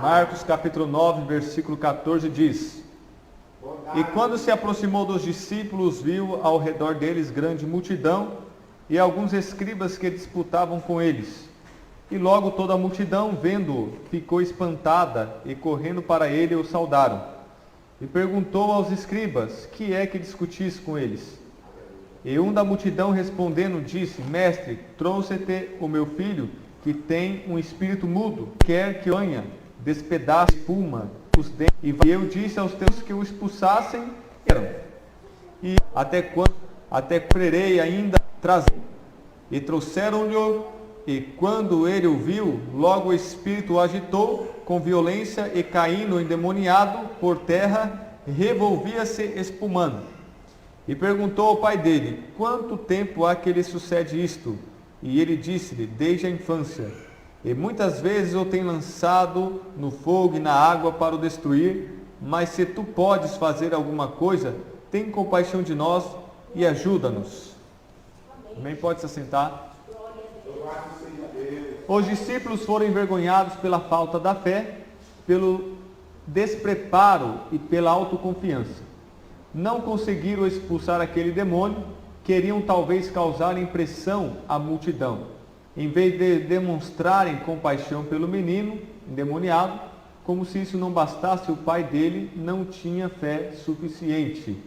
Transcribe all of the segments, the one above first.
Marcos capítulo 9, versículo 14 diz: E quando se aproximou dos discípulos, viu ao redor deles grande multidão e alguns escribas que disputavam com eles. E logo toda a multidão, vendo-o, ficou espantada e correndo para ele o saudaram. E perguntou aos escribas: Que é que discutis com eles? E um da multidão respondendo disse: Mestre, trouxe-te o meu filho, que tem um espírito mudo, quer que banha, despedaça, espuma os dentes. E eu disse aos teus que o expulsassem, e até quando quererei ainda trazer. E trouxeram-lhe, e quando ele o viu, logo o espírito o agitou com violência, e caindo endemoniado por terra, revolvia-se espumando. E perguntou ao pai dele: Quanto tempo há que lhe sucede isto? E ele disse-lhe: Desde a infância. E muitas vezes eu tenho lançado no fogo e na água para o destruir, mas se tu podes fazer alguma coisa, tem compaixão de nós e ajuda-nos. Amém? Pode se assentar. Os discípulos foram envergonhados pela falta da fé, pelo despreparo e pela autoconfiança. Não conseguiram expulsar aquele demônio, queriam talvez causar impressão à multidão. Em vez de demonstrarem compaixão pelo menino endemoniado, como se isso não bastasse, o pai dele não tinha fé suficiente.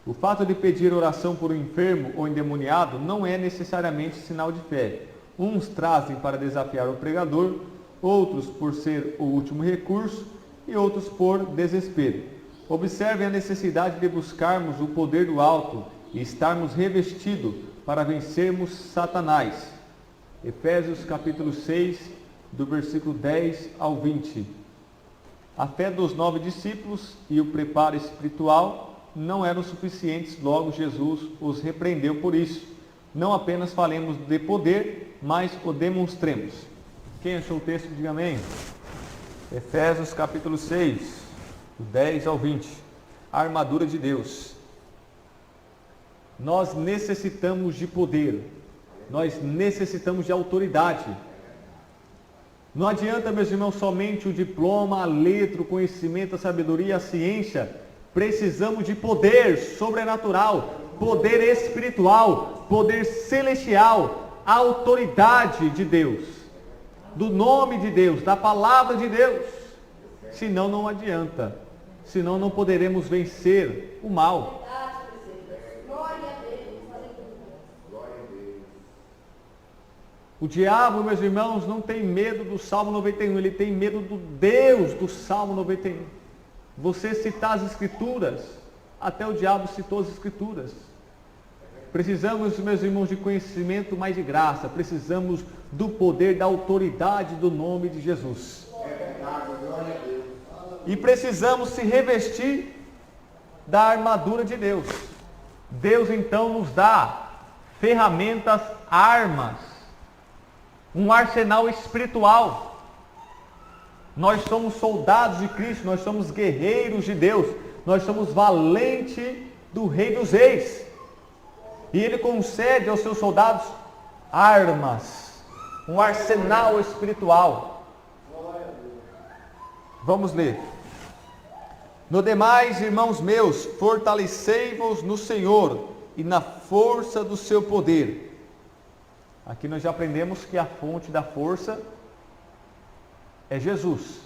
O fato de pedir oração por um enfermo ou endemoniado não é necessariamente sinal de fé. Uns trazem para desafiar o pregador, outros por ser o último recurso e outros por desespero. Observem a necessidade de buscarmos o poder do alto e estarmos revestidos para vencermos Satanás. Efésios capítulo 6, do versículo 10 ao 20. A fé dos 9 discípulos e o preparo espiritual não eram suficientes, logo Jesus os repreendeu por isso. Não apenas falemos de poder, mas o demonstremos. Quem achou o texto, diga amém. Efésios capítulo 6, do 10 ao 20. A armadura de Deus. Nós necessitamos de poder. Nós necessitamos de autoridade. Não adianta, meus irmãos, somente o diploma, a letra, o conhecimento, a sabedoria, a ciência. Precisamos de poder sobrenatural, poder espiritual, poder celestial, a autoridade de Deus, do nome de Deus, da palavra de Deus. Senão não adianta, senão não poderemos vencer o mal. O diabo, meus irmãos, não tem medo do Salmo 91, ele tem medo do Deus do Salmo 91. Você citar as Escrituras, até o diabo citou as Escrituras. Precisamos, meus irmãos, de conhecimento, mas de graça. Precisamos do poder, da autoridade do nome de Jesus. E precisamos se revestir da armadura de Deus. Deus então nos dá ferramentas, armas, um arsenal espiritual. Nós somos soldados de Cristo, nós somos guerreiros de Deus, nós somos valentes do Rei dos Reis. E Ele concede aos seus soldados armas, um arsenal espiritual. Vamos ler. No demais, irmãos meus, fortalecei-vos no Senhor e na força do seu poder. Aqui nós já aprendemos que a fonte da força é Jesus.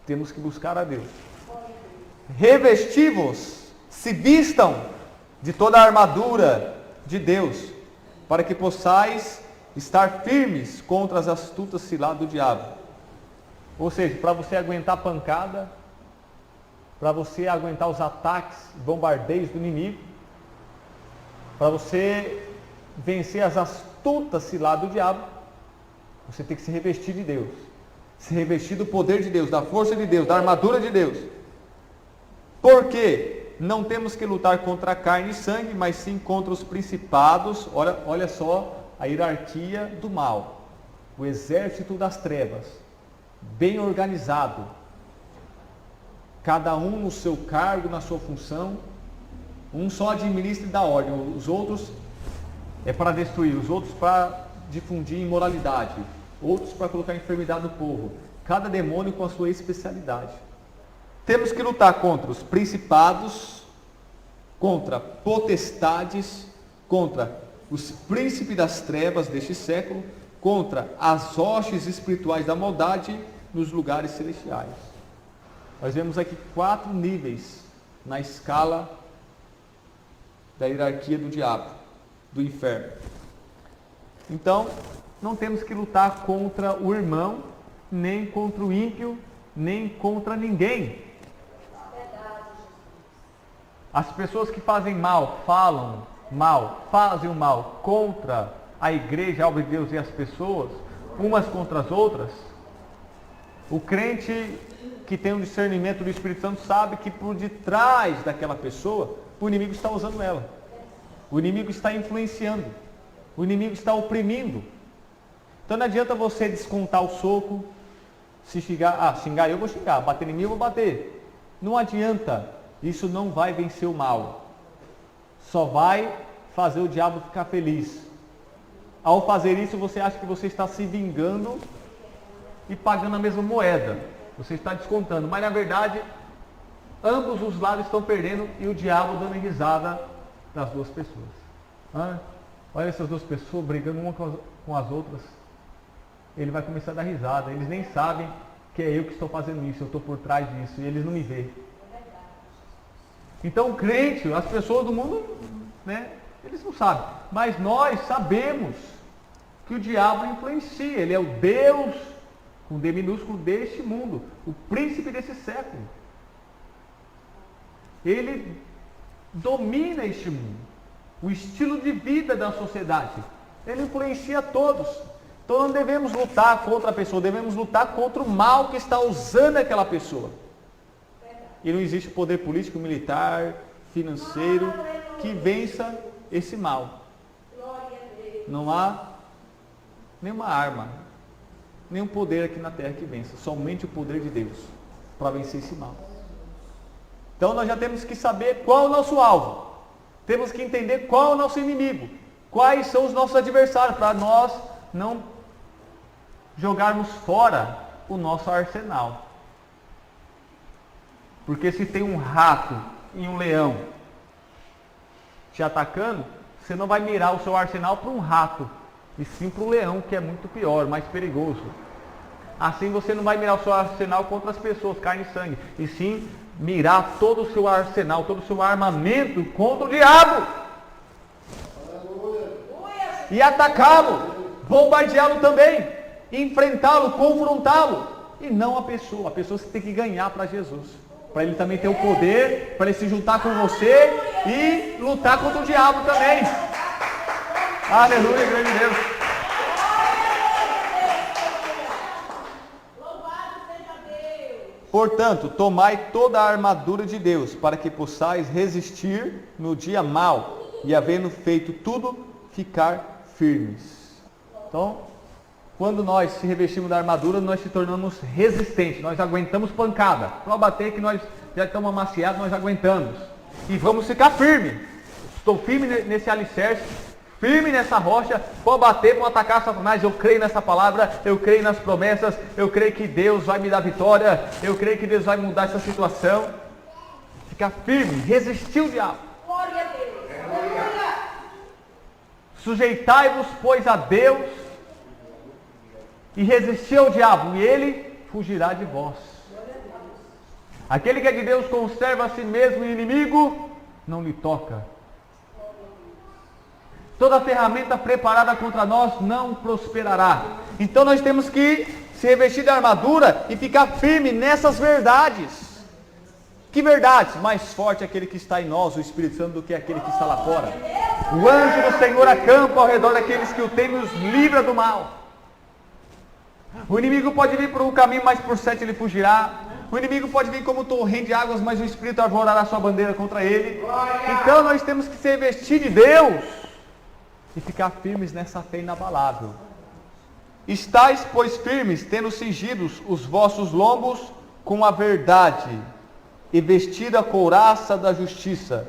Temos que buscar a Deus. Revesti-vos, se vistam de toda a armadura de Deus, para que possais estar firmes contra as astutas ciladas do diabo. Ou seja, para você aguentar a pancada, para você aguentar os ataques, bombardeios do inimigo, para você vencer as astutas ciladas do diabo, você tem que se revestir de Deus. Se revestir do poder de Deus, da força de Deus, da armadura de Deus. Porque não temos que lutar contra a carne e sangue, mas sim contra os principados. Olha só a hierarquia do mal. O exército das trevas, bem organizado. Cada um no seu cargo, na sua função. Um só administra e dá ordem. Os outros é para destruir, os outros para difundir imoralidade. Outros para colocar enfermidade no povo. Cada demônio com a sua especialidade. Temos que lutar contra os principados, contra potestades, contra os príncipes das trevas deste século, contra as hostes espirituais da maldade nos lugares celestiais. Nós vemos aqui 4 níveis na escala da hierarquia do diabo, do inferno. Então, não temos que lutar contra o irmão, nem contra o ímpio, nem contra ninguém. As pessoas que fazem mal, falam mal, fazem o mal contra a igreja, a obra de Deus e as pessoas, umas contra as outras, o crente que tem um discernimento do Espírito Santo sabe que por detrás daquela pessoa, o inimigo está usando ela. O inimigo está influenciando. O inimigo está oprimindo. Então não adianta você descontar o soco, se xingar eu vou xingar, bater em mim eu vou bater. Não adianta. Isso não vai vencer o mal. Só vai fazer o diabo ficar feliz. Ao fazer isso, você acha que você está se vingando e pagando a mesma moeda. Você está descontando. Mas na verdade, ambos os lados estão perdendo e o diabo dando risada das duas pessoas. Olha essas duas pessoas brigando uma com as outras. Ele vai começar a dar risada. Eles nem sabem que é eu que estou fazendo isso. Eu estou por trás disso e eles não me veem. Então o crente, as pessoas do mundo, eles não sabem. Mas nós sabemos que o diabo influencia. Ele é o Deus, com D minúsculo, deste mundo. O príncipe desse século. Ele domina este mundo. O estilo de vida da sociedade. Ele influencia todos. Então não devemos lutar contra a pessoa. Devemos lutar contra o mal que está usando aquela pessoa. E não existe poder político, militar, financeiro que vença esse mal. Não há nenhuma arma, nenhum poder aqui na terra que vença. Somente o poder de Deus para vencer esse mal. Então nós já temos que saber qual é o nosso alvo. Temos que entender qual é o nosso inimigo. Quais são os nossos adversários, para nós não jogarmos fora o nosso arsenal. Porque se tem um rato e um leão te atacando, você não vai mirar o seu arsenal para um rato, e sim para o leão, que é muito pior, mais perigoso. Assim você não vai mirar o seu arsenal contra as pessoas, carne e sangue, e sim mirar todo o seu arsenal, todo o seu armamento contra o diabo. E atacá-lo, bombardeá-lo também, enfrentá-lo, confrontá-lo, e não a pessoa. A pessoa você tem que ganhar para Jesus. Para ele também ter o poder, para ele se juntar com você e lutar contra o diabo também. Aleluia, grande Deus. Portanto, tomai toda a armadura de Deus, para que possais resistir no dia mau, e havendo feito tudo, ficar firmes. Então, quando nós se revestimos da armadura, nós se tornamos resistentes, nós aguentamos pancada. Para bater que nós já estamos amaciados, nós aguentamos. E vamos ficar firmes. Estou firme nesse alicerce, firme nessa rocha, pode bater, pode atacar Satanás. Eu creio nessa palavra, eu creio nas promessas, eu creio que Deus vai me dar vitória, eu creio que Deus vai mudar essa situação. Ficar firme, resistir o diabo. Glória a Deus. Sujeitai-vos, pois, a Deus, e resistir ao diabo, e ele fugirá de vós. Aquele que é de Deus conserva a si mesmo, e o inimigo não lhe toca. Toda ferramenta preparada contra nós não prosperará. Então nós temos que se revestir da armadura e ficar firme nessas verdades. Que verdades? Mais forte é aquele que está em nós, o Espírito Santo, do que aquele que está lá fora. O anjo do Senhor acampa ao redor daqueles que o temem e os livra do mal. O inimigo pode vir por um caminho, mas por 7 ele fugirá. O inimigo pode vir como torrente de águas, mas o Espírito arvorará sua bandeira contra ele. Então nós temos que se revestir de Deus e ficar firmes nessa fé inabalável. Estais, pois, firmes, tendo cingidos os vossos lombos com a verdade, e vestida a couraça da justiça,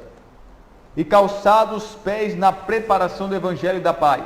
e calçados os pés na preparação do evangelho da paz.